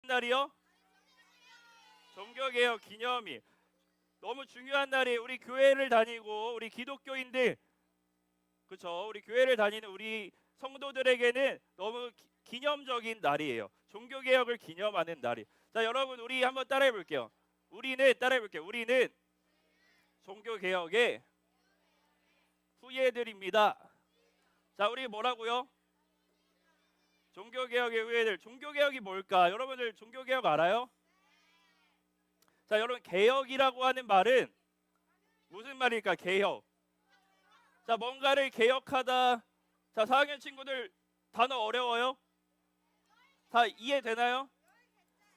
날이요? 종교개혁 기념일. 너무 중요한 날이에요. 우리 교회를 다니고 우리 기독교인들, 그렇죠? 우리 교회를 다니는 우리 성도들에게는 너무 기념적인 날이에요. 종교개혁을 기념하는 날이. 자, 여러분 우리 한번 따라해 볼게요. 우리는 종교개혁의 후예들입니다. 자, 우리 뭐라고요? 종교개혁의 후예들. 종교개혁이 뭘까? 여러분들 종교개혁 알아요? 자, 여러분 개혁이라고 하는 말은 무슨 말일까? 개혁. 자, 뭔가를 개혁하다. 자, 4학년 친구들 단어 어려워요? 다 이해되나요?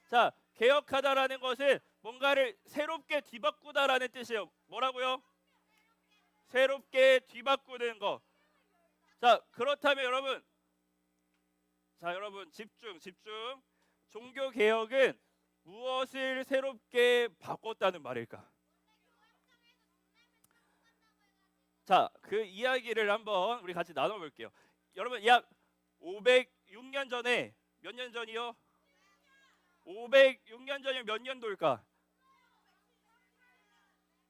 자, 개혁하다라는 것은 뭔가를 새롭게 뒤바꾸다라는 뜻이에요. 뭐라고요? 새롭게 뒤바꾸는 거. 자, 그렇다면 여러분 집중. 종교 개혁은 무엇을 새롭게 바꿨다는 말일까? 자, 그 이야기를 한번 우리 같이 나눠 볼게요. 여러분 약 506년 전에 몇 년 전이요? 506년 전이면 몇 년도일까?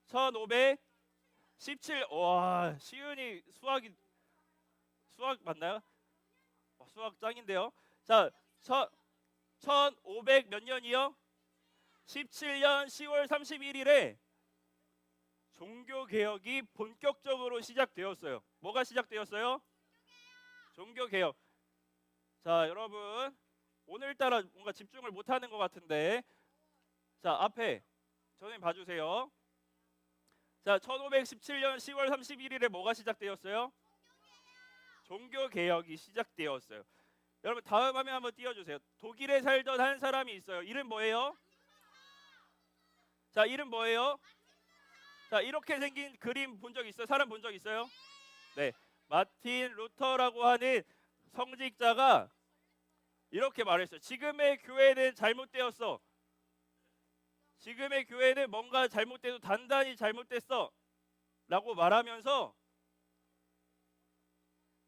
1517. 와, 시윤이 수학 맞나요? 수학 짱인데요. 자, 1500 몇 년이요? 17년 10월 31일에 종교 개혁이 본격적으로 시작되었어요. 뭐가 시작되었어요? 종교 개혁. 자, 여러분 오늘따라 뭔가 집중을 못하는 것 같은데, 자, 앞에 선생님 봐주세요. 자, 1517년 10월 31일에 뭐가 시작되었어요? 종교 개혁이 시작되었어요. 여러분 다음 화면 한번 띄워주세요. 독일에 살던 한 사람이 있어요. 이름 뭐예요? 자, 이름 뭐예요? 자, 이렇게 생긴 그림 본 적 있어요? 사람 본 적 있어요? 네, 마틴 루터라고 하는 성직자가 이렇게 말했어요. 지금의 교회는 잘못되었어. 지금의 교회는 뭔가 잘못돼도 단단히 잘못됐어 라고 말하면서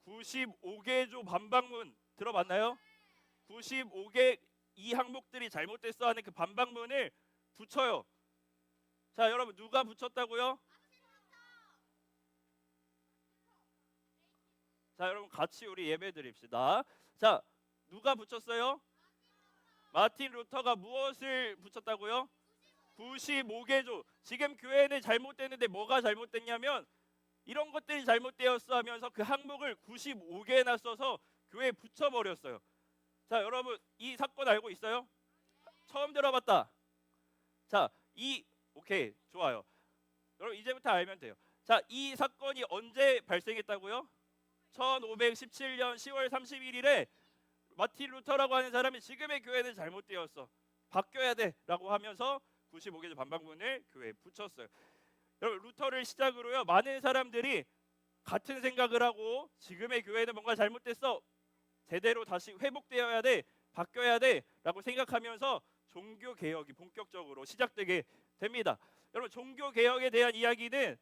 95개조 반박문 들어봤나요? 95개 이 항목들이 잘못됐어 하는 그 반박문을 붙여요. 자, 여러분 누가 붙였다고요? 자, 여러분 같이 우리 예배 드립시다. 자, 누가 붙였어요? 마틴 루터가 무엇을 붙였다고요? 95개조. 지금 교회는 잘못됐는데 뭐가 잘못됐냐면 이런 것들이 잘못되었어 하면서 그 항목을 95개나 써서 교회에 붙여버렸어요. 자, 여러분 이 사건 알고 있어요? 처음 들어봤다. 자, 오케이, 좋아요. 여러분 이제부터 알면 돼요. 자, 이 사건이 언제 발생했다고요? 1517년 10월 31일에 마틴 루터라고 하는 사람이 지금의 교회는 잘못되었어, 바뀌어야 돼 라고 하면서 95개조 반박문을 교회에 붙였어요. 여러분 루터를 시작으로요 많은 사람들이 같은 생각을 하고 지금의 교회는 뭔가 잘못됐어, 제대로 다시 회복되어야 돼, 바뀌어야 돼 라고 생각하면서 종교개혁이 본격적으로 시작되게 됩니다. 여러분 종교개혁에 대한 이야기는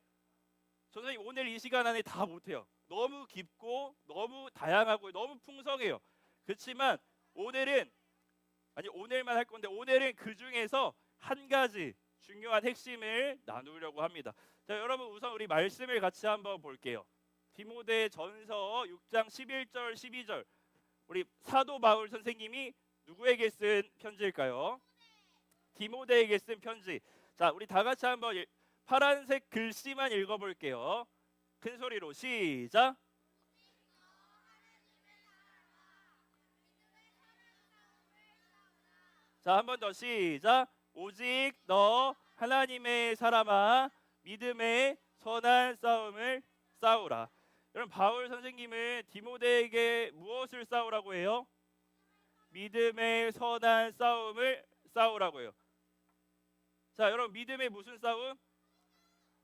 선생님 오늘 이 시간 안에 다 못해요. 너무 깊고 너무 다양하고 너무 풍성해요. 그렇지만 오늘만 할 건데 오늘은 그 중에서 한 가지 중요한 핵심을 나누려고 합니다. 자, 여러분 우선 우리 말씀을 같이 한번 볼게요. 디모데전서 6장 11절 12절. 우리 사도 바울 선생님이 누구에게 쓴 편지일까요? 디모데에게 쓴 편지. 자, 우리 다 같이 한번 파란색 글씨만 읽어볼게요. 큰 소리로 시작. 자, 한 번 더 시작. 오직 너 하나님의 사람아 믿음의 선한 싸움을 싸우라. 여러분 바울 선생님은 디모데에게 무엇을 싸우라고 해요? 믿음의 선한 싸움을 싸우라고 해요. 자, 여러분 믿음의 무슨 싸움?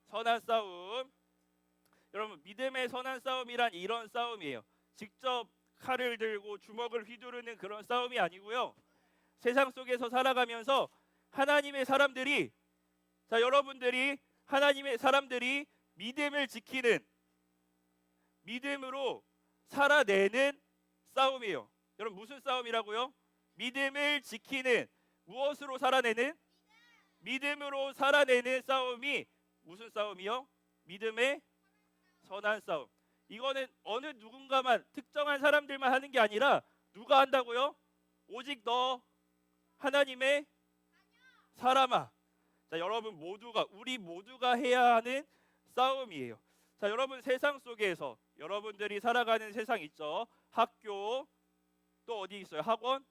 선한 싸움. 여러분 믿음의 선한 싸움이란 이런 싸움이에요. 직접 칼을 들고 주먹을 휘두르는 그런 싸움이 아니고요. 세상 속에서 살아가면서 하나님의 사람들이, 자, 여러분들이 하나님의 사람들이 믿음을 지키는, 믿음으로 살아내는 싸움이에요. 여러분 무슨 싸움이라고요? 믿음을 지키는, 무엇으로 살아내는? 믿음으로 살아내는 싸움이 무슨 싸움이요? 믿음의 선한 싸움. 이거는 어느 누군가만 특정한 사람들만 하는 게 아니라 누가 한다고요? 오직 너 하나님의 사람아. 자, 여러분 모두가 우리 모두가 해야 하는 싸움이에요. 자, 여러분 세상 속에서 여러분들이 살아가는 세상 있죠. 학교 또 어디 있어요? 학원?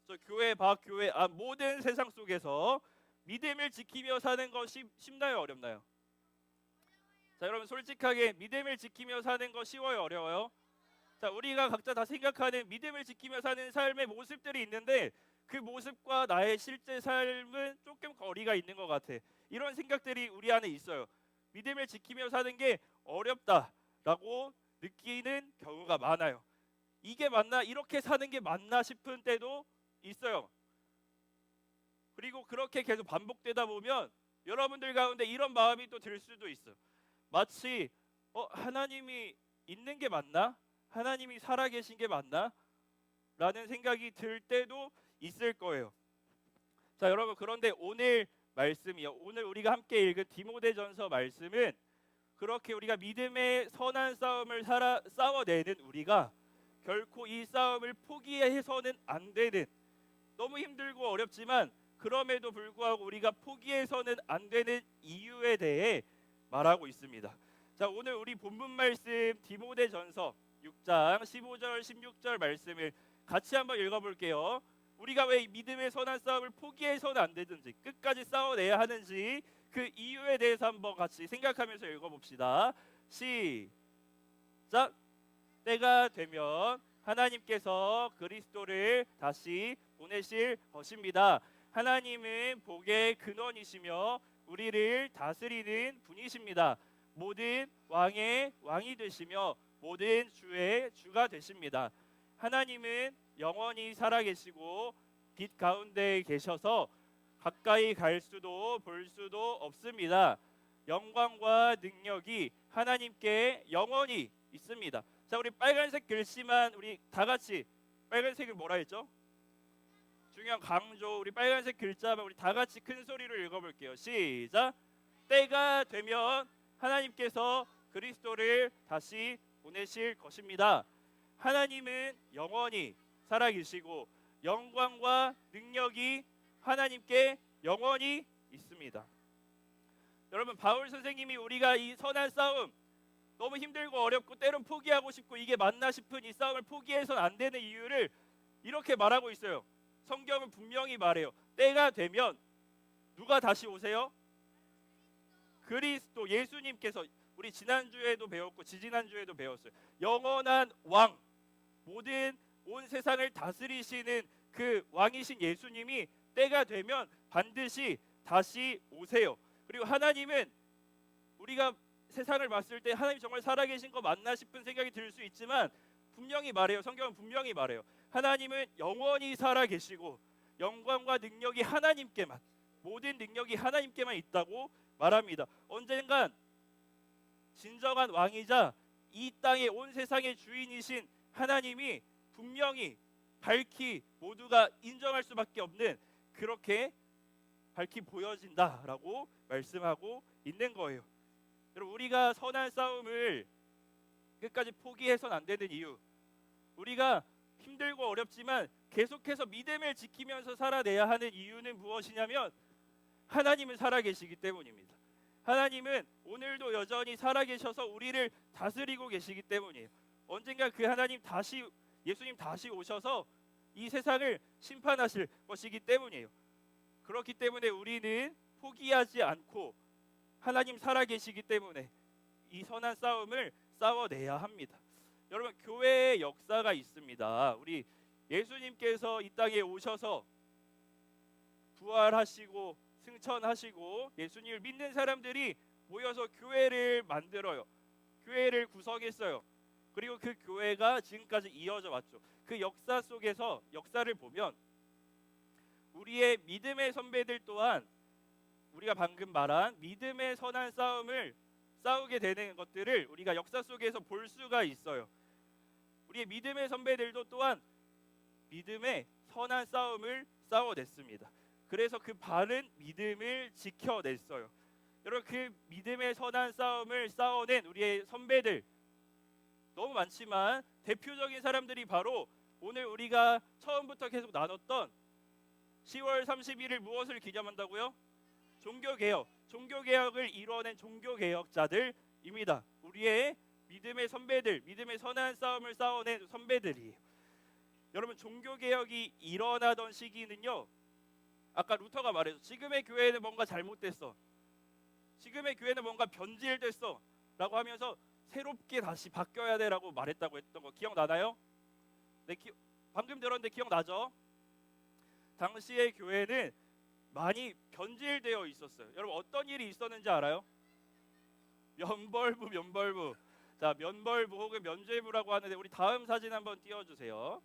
저 교회 밖 교회 안 모든 세상 속에서 믿음을 지키며 사는 것이 쉽나요? 어렵나요? 자, 여러분 솔직하게 믿음을 지키며 사는 거 쉬워요? 어려워요? 자, 우리가 각자 다 생각하는 믿음을 지키며 사는 삶의 모습들이 있는데 그 모습과 나의 실제 삶은 조금 거리가 있는 것 같아. 이런 생각들이 우리 안에 있어요. 믿음을 지키며 사는 게 어렵다라고 느끼는 경우가 많아요. 이게 맞나? 이렇게 사는 게 맞나 싶은 때도 있어요. 그리고 그렇게 계속 반복되다 보면 여러분들 가운데 이런 마음이 또 들 수도 있어요. 마치 하나님이 있는 게 맞나? 하나님이 살아계신 게 맞나? 라는 생각이 들 때도 있을 거예요. 자, 여러분 그런데 오늘 말씀이요. 오늘 우리가 함께 읽은 디모데전서 말씀은 그렇게 우리가 믿음의 선한 싸움을 싸워내는 우리가 결코 이 싸움을 포기해서는 안 되는, 너무 힘들고 어렵지만 그럼에도 불구하고 우리가 포기해서는 안 되는 이유에 대해 말하고 있습니다. 자, 오늘 우리 본문 말씀 디모데전서 6장 15절 16절 말씀을 같이 한번 읽어볼게요. 우리가 왜 믿음의 선한 싸움을 포기해서는 안 되는지, 끝까지 싸워내야 하는지 그 이유에 대해서 한번 같이 생각하면서 읽어봅시다. 시작. 때가 되면 하나님께서 그리스도를 다시 보내실 것입니다. 하나님은 복의 근원이시며 우리를 다스리는 분이십니다. 모든 왕의 왕이 되시며 모든 주의 주가 되십니다. 하나님은 영원히 살아계시고 빛 가운데 계셔서 가까이 갈 수도 볼 수도 없습니다. 영광과 능력이 하나님께 영원히 있습니다. 자, 우리 빨간색 글씨만 우리 다 같이 빨간색을 뭐라 했죠? 중요한 강조. 우리 빨간색 글자만 우리 다 같이 큰 소리로 읽어볼게요. 시작. 때가 되면 하나님께서 그리스도를 다시 보내실 것입니다. 하나님은 영원히 살아계시고 영광과 능력이 하나님께 영원히 있습니다. 여러분 바울 선생님이 우리가 이 선한 싸움 너무 힘들고 어렵고 때론 포기하고 싶고 이게 맞나 싶은 이 싸움을 포기해서는 안 되는 이유를 이렇게 말하고 있어요. 성경은 분명히 말해요. 때가 되면 누가 다시 오세요? 그리스도 예수님께서, 우리 지난주에도 배웠고 지지난주에도 배웠어요. 영원한 왕, 모든 온 세상을 다스리시는 그 왕이신 예수님이 때가 되면 반드시 다시 오세요. 그리고 하나님은 우리가 세상을 봤을 때 하나님 정말 살아계신 거 맞나 싶은 생각이 들 수 있지만 분명히 말해요. 성경은 분명히 말해요. 하나님은 영원히 살아계시고 영광과 능력이 하나님께만, 모든 능력이 하나님께만 있다고 말합니다. 언젠간 진정한 왕이자 이 땅의 온 세상의 주인이신 하나님이 분명히 밝히 모두가 인정할 수밖에 없는, 그렇게 밝히 보여진다라고 말씀하고 있는 거예요. 여러분 우리가 선한 싸움을 끝까지 포기해서는 안 되는 이유, 우리가 힘들고 어렵지만 계속해서 믿음을 지키면서 살아내야 하는 이유는 무엇이냐면 하나님은 살아계시기 때문입니다. 하나님은 오늘도 여전히 살아계셔서 우리를 다스리고 계시기 때문이에요. 언젠가 그 하나님 다시, 예수님 다시 오셔서 이 세상을 심판하실 것이기 때문이에요. 그렇기 때문에 우리는 포기하지 않고 하나님 살아계시기 때문에 이 선한 싸움을 싸워내야 합니다. 여러분 교회의 역사가 있습니다. 우리 예수님께서 이 땅에 오셔서 부활하시고 승천하시고 예수님을 믿는 사람들이 모여서 교회를 만들어요. 교회를 구성했어요. 그리고 그 교회가 지금까지 이어져 왔죠. 그 역사 속에서 역사를 보면 우리의 믿음의 선배들 또한 우리가 방금 말한 믿음의 선한 싸움을 싸우게 되는 것들을 우리가 역사 속에서 볼 수가 있어요. 우리의 믿음의 선배들도 또한 믿음의 선한 싸움을 싸워냈습니다. 그래서 그 바른 믿음을 지켜냈어요. 여러분, 그 믿음의 선한 싸움을 싸워낸 우리의 선배들 너무 많지만 대표적인 사람들이 바로 오늘 우리가 처음부터 계속 나눴던 10월 31일 무엇을 기념한다고요? 종교개혁. 종교개혁을 이뤄낸 종교개혁자들입니다. 우리의 믿음의 선배들, 믿음의 선한 싸움을 싸워낸 선배들이에요. 여러분, 종교개혁이 일어나던 시기는요, 아까 루터가 말해서 지금의 교회는 뭔가 잘못됐어, 지금의 교회는 뭔가 변질됐어 라고 하면서 새롭게 다시 바뀌어야 돼라고 말했다고 했던 거 기억나나요? 네, 방금 들었는데 기억나죠? 당시의 교회는 많이 변질되어 있었어요. 여러분, 어떤 일이 있었는지 알아요? 면벌부. 자, 면벌부 혹은 면죄부라고 하는데, 우리 다음 사진 한번 띄워주세요.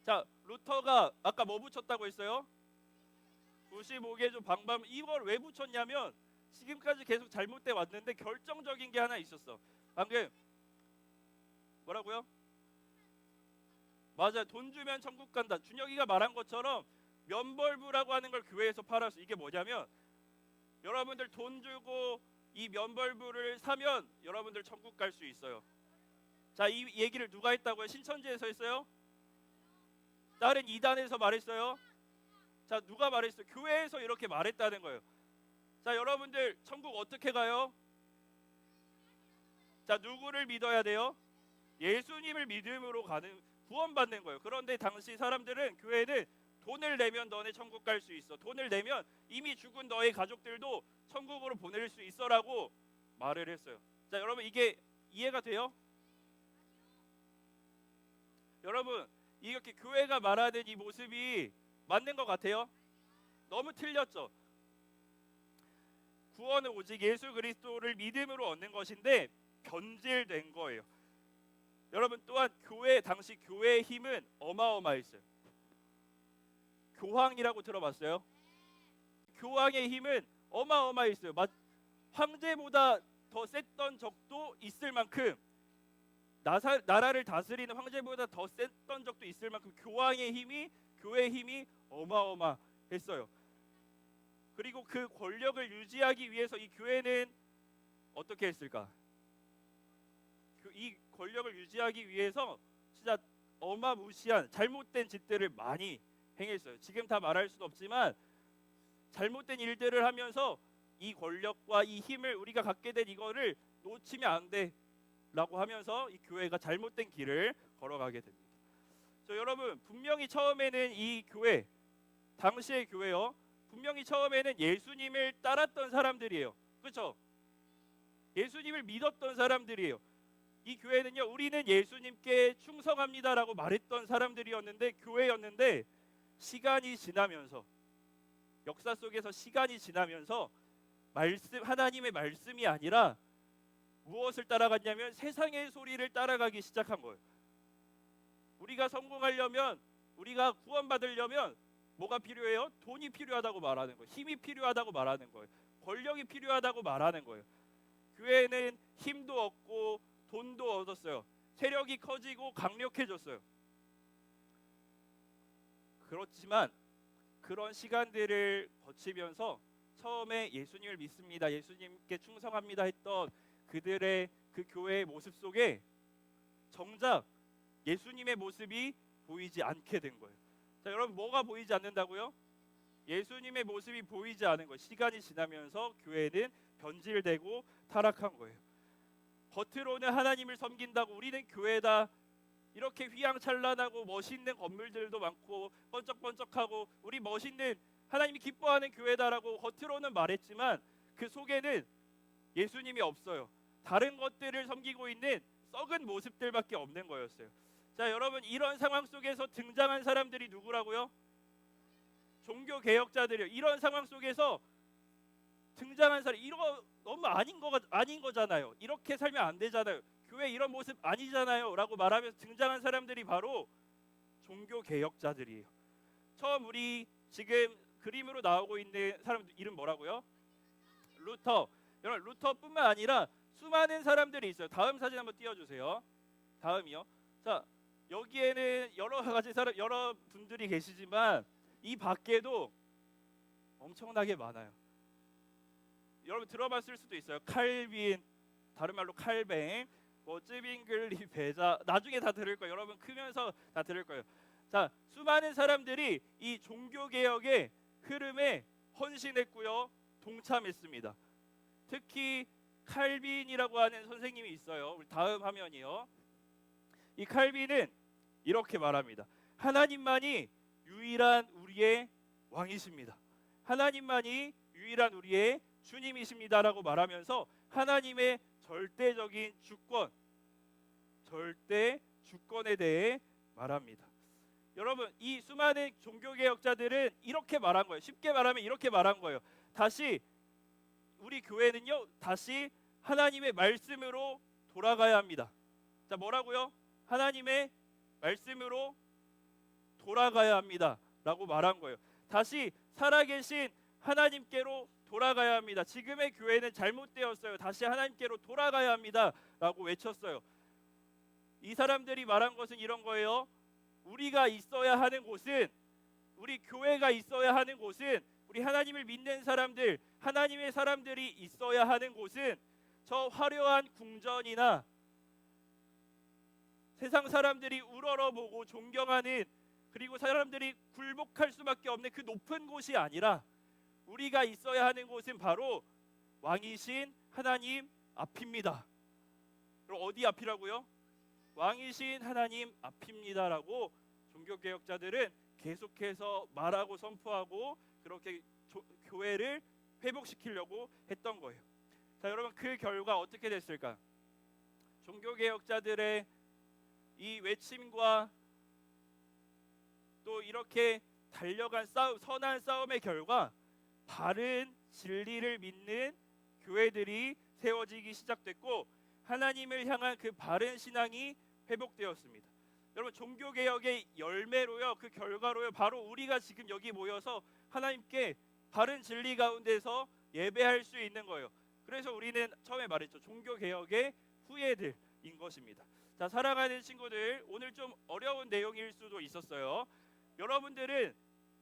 자, 루터가 아까 뭐 붙였다고 했어요? 95개조 방방. 이걸 왜 붙였냐면 지금까지 계속 잘못돼 왔는데 결정적인 게 하나 있었어. 방금 뭐라고요? 맞아요. 돈 주면 천국 간다. 준혁이가 말한 것처럼 면벌부라고 하는 걸 교회에서 팔았어. 이게 뭐냐면 여러분들 돈 주고 이 면벌부를 사면 여러분들 천국 갈 수 있어요. 자, 이 얘기를 누가 했다고요? 신천지에서 했어요? 다른 이단에서 말했어요? 자, 누가 말했어요? 교회에서 이렇게 말했다는 거예요. 자, 여러분들 천국 어떻게 가요? 자, 누구를 믿어야 돼요? 예수님을 믿음으로 가는, 구원받는 거예요. 그런데 당시 사람들은, 교회는 돈을 내면 너네 천국 갈 수 있어, 돈을 내면 이미 죽은 너의 가족들도 천국으로 보낼 수 있어라고 말을 했어요. 자, 여러분, 이게 이해가 돼요? 여러분, 이렇게 교회가 말하는 이 모습이 맞는 것 같아요? 너무 틀렸죠? 구원은 오직 예수 그리스도를 믿음으로 얻는 것인데 변질된 거예요. 여러분, 또한 당시 교회의 힘은 어마어마했어요. 교황이라고 들어봤어요? 교황의 힘은 어마어마했어요. 황제보다 더 셌던 적도 있을 만큼, 나라를 다스리는 황제보다 더 셌던 적도 있을 만큼 교황의 힘이, 교회의 힘이 어마어마했어요. 그리고 그 권력을 유지하기 위해서 이 교회는 어떻게 했을까? 이 권력을 유지하기 위해서 진짜 어마무시한 잘못된 짓들을 많이 행했어요. 지금 다 말할 수도 없지만 잘못된 일들을 하면서 이 권력과 이 힘을 우리가 갖게 된 이거를 놓치면 안 돼라고 하면서 이 교회가 잘못된 길을 걸어가게 됩니다. 여러분, 분명히 처음에는 이 교회, 당시의 교회요, 분명히 처음에는 예수님을 따랐던 사람들이에요. 그렇죠? 예수님을 믿었던 사람들이에요. 이 교회는요, 우리는 예수님께 충성합니다라고 말했던 사람들이었는데, 교회였는데, 시간이 지나면서, 역사 속에서 시간이 지나면서 하나님의 말씀이 아니라 무엇을 따라갔냐면 세상의 소리를 따라가기 시작한 거예요. 우리가 성공하려면, 우리가 구원받으려면 뭐가 필요해요? 돈이 필요하다고 말하는 거예요. 힘이 필요하다고 말하는 거예요. 권력이 필요하다고 말하는 거예요. 교회는 힘도 얻고 돈도 얻었어요. 세력이 커지고 강력해졌어요. 그렇지만 그런 시간들을 거치면서 처음에 예수님을 믿습니다, 예수님께 충성합니다 했던 그들의 그 교회의 모습 속에 정작 예수님의 모습이 보이지 않게 된 거예요. 자, 여러분, 뭐가 보이지 않는다고요? 예수님의 모습이 보이지 않은 거예요. 시간이 지나면서 교회는 변질되고 타락한 거예요. 겉으로는 하나님을 섬긴다고 우리는 교회다, 이렇게 휘황찬란하고 멋있는 건물들도 많고 번쩍번쩍하고 우리 멋있는 하나님이 기뻐하는 교회다라고 겉으로는 말했지만 그 속에는 예수님이 없어요. 다른 것들을 섬기고 있는 썩은 모습들밖에 없는 거였어요. 자, 여러분, 이런 상황 속에서 등장한 사람들이 누구라고요? 종교 개혁자들이요. 이런 상황 속에서 등장한 사람, 이거 너무 아닌 거잖아요. 이렇게 살면 안 되잖아요. 교회 이런 모습 아니잖아요 라고 말하면서 등장한 사람들이 바로 종교 개혁자들이에요. 처음 우리 지금 그림으로 나오고 있는 사람 이름 뭐라고요? 루터. 여러분, 루터뿐만 아니라 수많은 사람들이 있어요. 다음 사진 한번 띄워주세요. 다음이요. 자, 여기에는 여러 가지 여러 분들이 계시지만 이 밖에도 엄청나게 많아요. 여러분 들어봤을 수도 있어요. 칼빈, 다른 말로 칼뱅, 뭐 쯔빙글리 배자, 나중에 다 들을 거예요. 여러분 크면서 다 들을 거예요. 자, 수많은 사람들이 이 종교 개혁의 흐름에 헌신했고요, 동참했습니다. 특히 칼빈이라고 하는 선생님이 있어요. 우리 다음 화면이요. 이 칼빈은 이렇게 말합니다. 하나님만이 유일한 우리의 왕이십니다. 하나님만이 유일한 우리의 주님이십니다라고 말하면서 하나님의 절대적인 주권, 절대 주권에 대해 말합니다. 여러분, 이 수많은 종교개혁자들은 이렇게 말한 거예요. 쉽게 말하면 이렇게 말한 거예요. 다시 우리 교회는요, 다시 하나님의 말씀으로 돌아가야 합니다. 자, 뭐라고요? 하나님의 말씀으로 돌아가야 합니다 라고 말한 거예요. 다시 살아계신 하나님께로 돌아가야 합니다. 지금의 교회는 잘못되었어요. 다시 하나님께로 돌아가야 합니다 라고 외쳤어요. 이 사람들이 말한 것은 이런 거예요. 우리가 있어야 하는 곳은, 우리 교회가 있어야 하는 곳은, 우리 하나님을 믿는 사람들, 하나님의 사람들이 있어야 하는 곳은 저 화려한 궁전이나 세상 사람들이 우러러보고 존경하는, 그리고 사람들이 굴복할 수밖에 없는 그 높은 곳이 아니라 우리가 있어야 하는 곳은 바로 왕이신 하나님 앞입니다. 그럼 어디 앞이라고요? 왕이신 하나님 앞입니다라고 종교개혁자들은 계속해서 말하고 선포하고 그렇게 교회를 회복시키려고 했던 거예요. 자, 여러분 그 결과 어떻게 됐을까? 종교개혁자들의 이 외침과 또 이렇게 달려간 싸움, 선한 싸움의 결과 바른 진리를 믿는 교회들이 세워지기 시작됐고 하나님을 향한 그 바른 신앙이 회복되었습니다. 여러분 종교개혁의 열매로요, 그 결과로요, 바로 우리가 지금 여기 모여서 하나님께 바른 진리 가운데서 예배할 수 있는 거예요. 그래서 우리는 처음에 말했죠. 종교개혁의 후예들인 것입니다. 자, 사랑하는 친구들, 오늘 좀 어려운 내용일 수도 있었어요. 여러분들은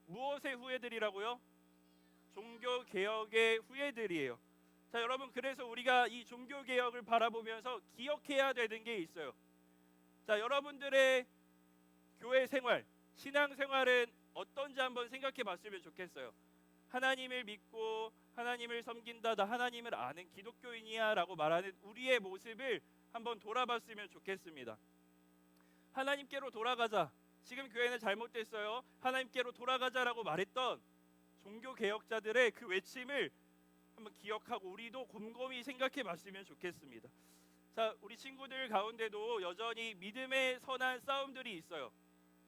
무엇의 후예들이라고요? 종교개혁의 후예들이에요. 자, 여러분 그래서 우리가 이 종교개혁을 바라보면서 기억해야 되는 게 있어요. 자, 여러분들의 교회 생활, 신앙 생활은 어떤지 한번 생각해 봤으면 좋겠어요. 하나님을 믿고 하나님을 섬긴다, 나 하나님을 아는 기독교인이야 라고 말하는 우리의 모습을 한번 돌아봤으면 좋겠습니다. 하나님께로 돌아가자, 지금 교회는 잘못됐어요, 하나님께로 돌아가자라고 말했던 종교개혁자들의 그 외침을 한번 기억하고 우리도 곰곰이 생각해 봤으면 좋겠습니다. 자, 우리 친구들 가운데도 여전히 믿음의 선한 싸움들이 있어요.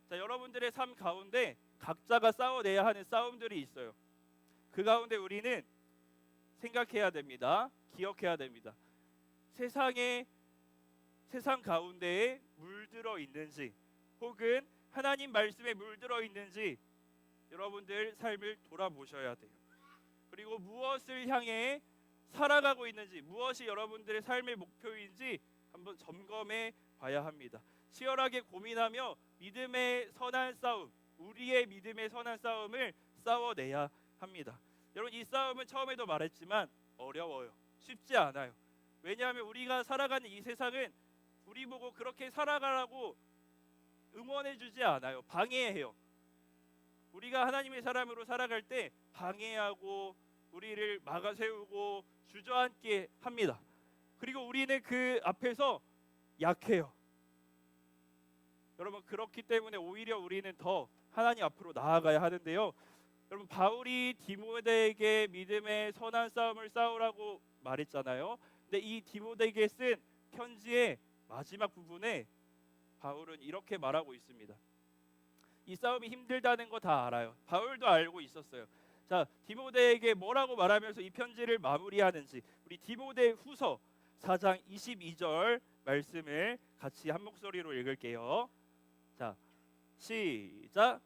자, 여러분들의 삶 가운데 각자가 싸워내야 하는 싸움들이 있어요. 그 가운데 우리는 생각해야 됩니다. 기억해야 됩니다. 세상 가운데에 물들어 있는지, 혹은 하나님 말씀에 물들어 있는지 여러분들 삶을 돌아보셔야 돼요. 그리고 무엇을 향해 살아가고 있는지, 무엇이 여러분들의 삶의 목표인지 한번 점검해 봐야 합니다. 치열하게 고민하며 믿음의 선한 싸움, 우리의 믿음의 선한 싸움을 싸워내야 합니다. 여러분 이 싸움은 처음에도 말했지만 어려워요. 쉽지 않아요. 왜냐하면 우리가 살아가는 이 세상은 우리 보고 그렇게 살아가라고 응원해주지 않아요. 방해해요. 우리가 하나님의 사람으로 살아갈 때 방해하고 우리를 막아세우고 주저앉게 합니다. 그리고 우리는 그 앞에서 약해요. 여러분 그렇기 때문에 오히려 우리는 더 하나님 앞으로 나아가야 하는데요. 여러분 바울이 디모데에게 믿음의 선한 싸움을 싸우라고 말했잖아요. 근데 이 디모데에게 쓴 편지의 마지막 부분에 바울은 이렇게 말하고 있습니다. 이 싸움이 힘들다는 거 다 알아요. 바울도 알고 있었어요. 자, 디모데에게 뭐라고 말하면서 이 편지를 마무리하는지 우리 디모데 후서 4장 22절 말씀을 같이 한 목소리로 읽을게요. 자, 시작.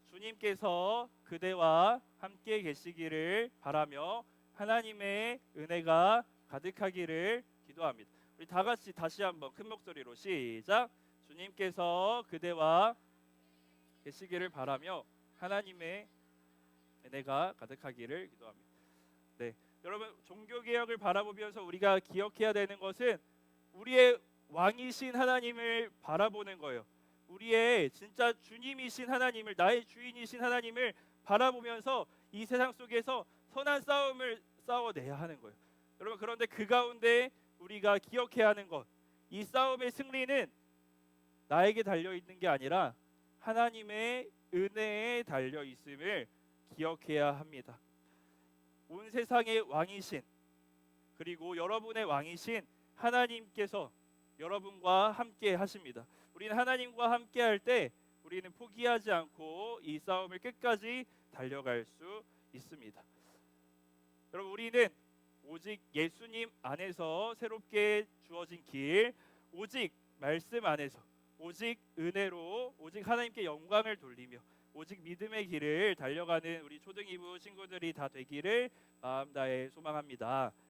주님께서 그대와 함께 계시기를 바라며 하나님의 은혜가 가득하기를 기도합니다. 우리 다 같이 다시 한번 큰 목소리로 시작. 주님께서 그대와 계시기를 바라며 하나님의 은혜가 가득하기를 기도합니다. 네, 여러분 종교 개혁을 바라보면서 우리가 기억해야 되는 것은 우리의 왕이신 하나님을 바라보는 거예요. 우리의 진짜 주님이신 하나님을, 나의 주인이신 하나님을 바라보면서 이 세상 속에서 선한 싸움을 싸워내야 하는 거예요. 여러분, 그런데 그 가운데 우리가 기억해야 하는 것, 이 싸움의 승리는 나에게 달려 있는 게 아니라 하나님의 은혜에 달려 있음을 기억해야 합니다. 온 세상의 왕이신, 그리고 여러분의 왕이신 하나님께서 여러분과 함께 하십니다. 우리는 하나님과 함께 할 때 우리는 포기하지 않고 이 싸움을 끝까지 달려갈 수 있습니다. 여러분, 우리는 오직 예수님 안에서 새롭게 주어진 길, 오직 말씀 안에서, 오직 은혜로, 오직 하나님께 영광을 돌리며 오직 믿음의 길을 달려가는 우리 초등 2부 친구들이 다 되기를 마음 다해 소망합니다.